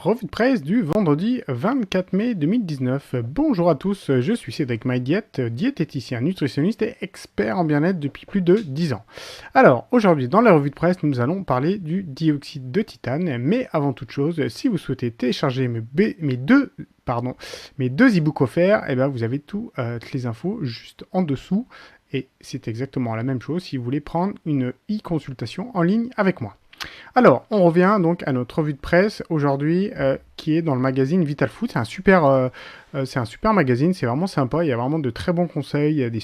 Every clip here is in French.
Revue de presse du vendredi 24 mai 2019. Bonjour à tous, je suis Cédric MyDiète, diététicien, nutritionniste et expert en bien-être depuis plus de 10 ans. Alors, aujourd'hui, dans la revue de presse, nous allons parler du dioxyde de titane, mais avant toute chose, si vous souhaitez télécharger mes deux e-books offerts, eh ben, vous avez toutes les infos juste en dessous, et c'est exactement la même chose si vous voulez prendre une e-consultation en ligne avec moi. Alors, on revient donc à notre revue de presse aujourd'hui qui est dans le magazine Vital Food. C'est un super magazine, c'est vraiment sympa. Il y a vraiment de très bons conseils, il y a il y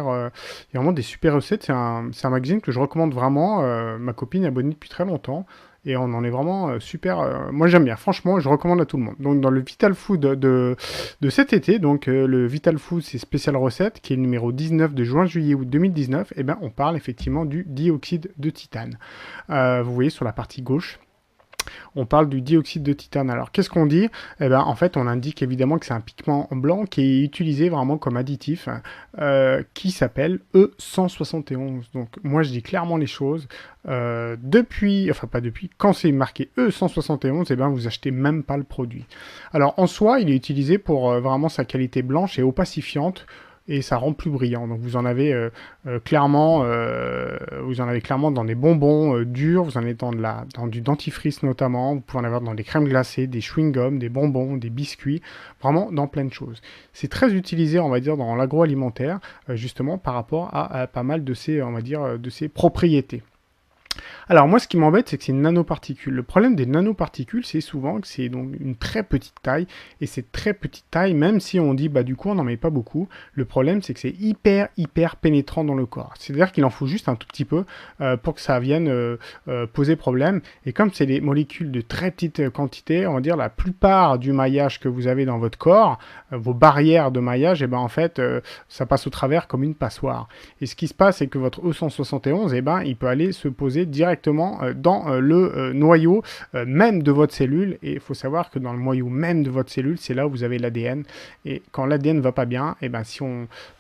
a vraiment des super recettes. C'est un magazine que je recommande vraiment. Ma copine est abonnée depuis très longtemps et on en est vraiment super. Moi, j'aime bien. Franchement, je recommande à tout le monde. Donc, dans le Vital Food de cet été, donc le Vital Food, c'est spécial recette, qui est le numéro 19 de juin-juillet-août 2019. Et ben, on parle effectivement du dioxyde de titane. Vous voyez sur la partie gauche. On parle du dioxyde de titane. Alors, qu'est-ce qu'on dit? Eh ben, en fait, on indique évidemment que c'est un pigment blanc qui est utilisé vraiment comme additif, qui s'appelle E171. Donc, moi, je dis clairement les choses. Quand c'est marqué E171, eh ben, vous achetez même pas le produit. Alors, en soi, il est utilisé pour vraiment sa qualité blanche et opacifiante, et ça rend plus brillant. Donc vous en avez clairement dans des bonbons durs, vous en avez dans du dentifrice notamment, vous pouvez en avoir dans des crèmes glacées, des chewing-gums, des bonbons, des biscuits, vraiment dans plein de choses. C'est très utilisé, on va dire, dans l'agroalimentaire, justement par rapport à pas mal de ces, on va dire, de ces propriétés. Alors moi, ce qui m'embête, c'est que c'est une nanoparticule. Le problème des nanoparticules, c'est souvent que c'est donc une très petite taille, et cette très petite taille, même si on dit, bah du coup, on n'en met pas beaucoup, le problème, c'est que c'est hyper pénétrant dans le corps. C'est-à-dire qu'il en faut juste un tout petit peu pour que ça vienne poser problème. Et comme c'est des molécules de très petite quantité, on va dire la plupart du maillage que vous avez dans votre corps, vos barrières de maillage, et ben en fait, ça passe au travers comme une passoire. Et ce qui se passe, c'est que votre E171, et ben, il peut aller se poser directement dans le noyau même de votre cellule, et il faut savoir que dans le noyau même de votre cellule, c'est là où vous avez l'ADN, et quand l'ADN ne va pas bien, et ben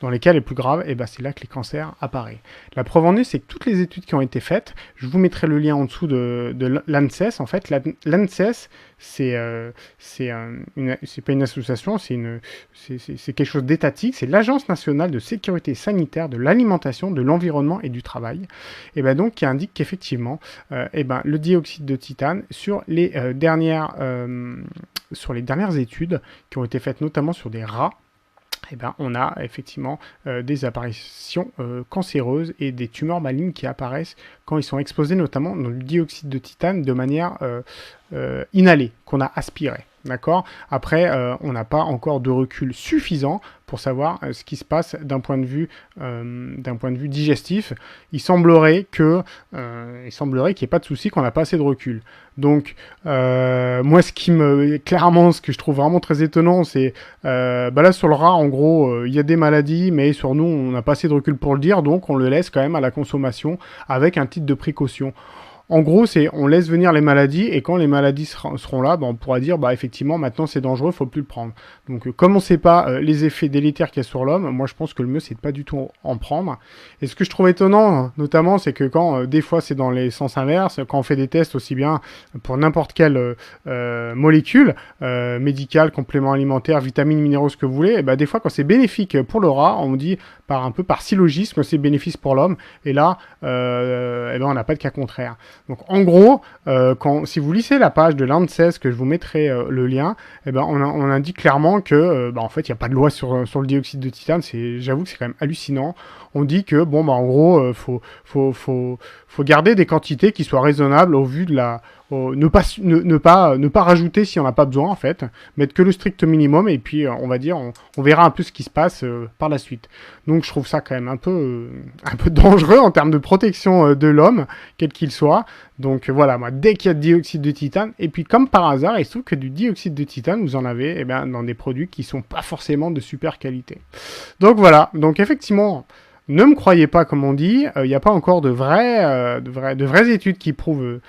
dans les cas les plus graves, et ben c'est là que les cancers apparaissent. La preuve en est, c'est que toutes les études qui ont été faites, je vous mettrai le lien en dessous de l'ANSES. En fait, l'ANSES, c'est pas une association, c'est quelque chose d'étatique, c'est l'Agence nationale de sécurité sanitaire de l'alimentation, de l'environnement et du travail, et ben donc qui indique qu'effectivement, le dioxyde de titane sur les dernières études qui ont été faites notamment sur des rats, on a effectivement des apparitions cancéreuses et des tumeurs malignes qui apparaissent quand ils sont exposés notamment dans le dioxyde de titane de manière inhalée, qu'on a aspiré. D'accord. Après, on n'a pas encore de recul suffisant pour savoir ce qui se passe d'un point de vue digestif. Il semblerait qu'il n'y ait pas de souci, qu'on n'a pas assez de recul. Donc, moi, ce que je trouve vraiment très étonnant, c'est là sur le rat, en gros, il y a des maladies, mais sur nous, on n'a pas assez de recul pour le dire, donc on le laisse quand même à la consommation avec un titre de précaution. En gros, on laisse venir les maladies, et quand les maladies seront là, on pourra dire, effectivement, maintenant c'est dangereux, il ne faut plus le prendre. Donc, comme on ne sait pas les effets délétères qu'il y a sur l'homme, moi je pense que le mieux, c'est de pas du tout en prendre. Et ce que je trouve étonnant, notamment, c'est que quand, des fois, c'est dans les sens inverses, quand on fait des tests aussi bien pour n'importe quelle molécule, médicale, complément alimentaire, vitamines, minéraux, ce que vous voulez, des fois, quand c'est bénéfique pour le rat, on dit par syllogisme que c'est bénéfice pour l'homme, et là, on n'a pas de cas contraire. Donc en gros, si vous lisez la page de l'ANSES, que je vous mettrai le lien, on indique clairement que en fait il n'y a pas de loi sur le dioxyde de titane. J'avoue que c'est quand même hallucinant. On dit que en gros faut garder des quantités qui soient raisonnables au vu de ne pas rajouter si on n'a pas besoin, en fait, mettre que le strict minimum, et puis on va dire on verra un peu ce qui se passe par la suite. Donc je trouve ça quand même un peu dangereux en termes de protection de l'homme, quel qu'il soit. Donc voilà, moi, dès qu'il y a de dioxyde de titane, et puis comme par hasard, il se trouve que du dioxyde de titane, vous en avez dans des produits qui sont pas forcément de super qualité. Donc voilà, donc effectivement, ne me croyez pas comme on dit, il n'y a pas encore de vraies études qui prouvent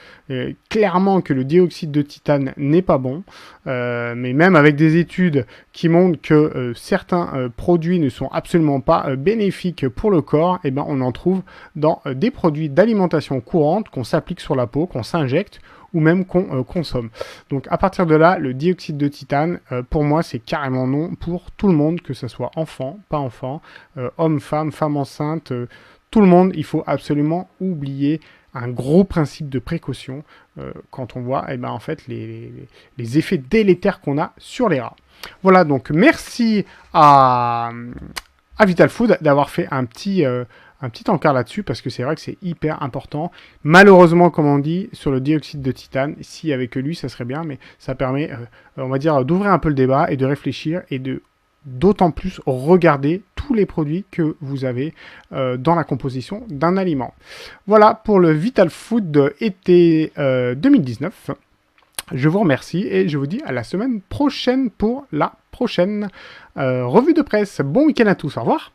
clairement que le dioxyde de titane n'est pas bon, mais même avec des études qui montrent que certains produits ne sont absolument pas bénéfiques pour le corps, on en trouve dans des produits d'alimentation courante qu'on s'applique sur la peau, qu'on s'injecte, ou même qu'on consomme. Donc à partir de là, le dioxyde de titane, pour moi, c'est carrément non pour tout le monde, que ce soit enfant, pas enfant, homme, femme enceinte, tout le monde. Il faut absolument oublier un gros principe de précaution quand on voit eh ben, en fait, les effets délétères qu'on a sur les rats. Voilà, donc merci à Vital Food d'avoir fait un petit encart là-dessus, parce que c'est vrai que c'est hyper important. Malheureusement, comme on dit, sur le dioxyde de titane, si avec lui, ça serait bien, mais ça permet, on va dire, d'ouvrir un peu le débat et de réfléchir et de d'autant plus regarder tous les produits que vous avez dans la composition d'un aliment. Voilà pour le Vital Food de été 2019. Je vous remercie et je vous dis à la semaine prochaine pour la prochaine revue de presse. Bon week-end à tous, au revoir.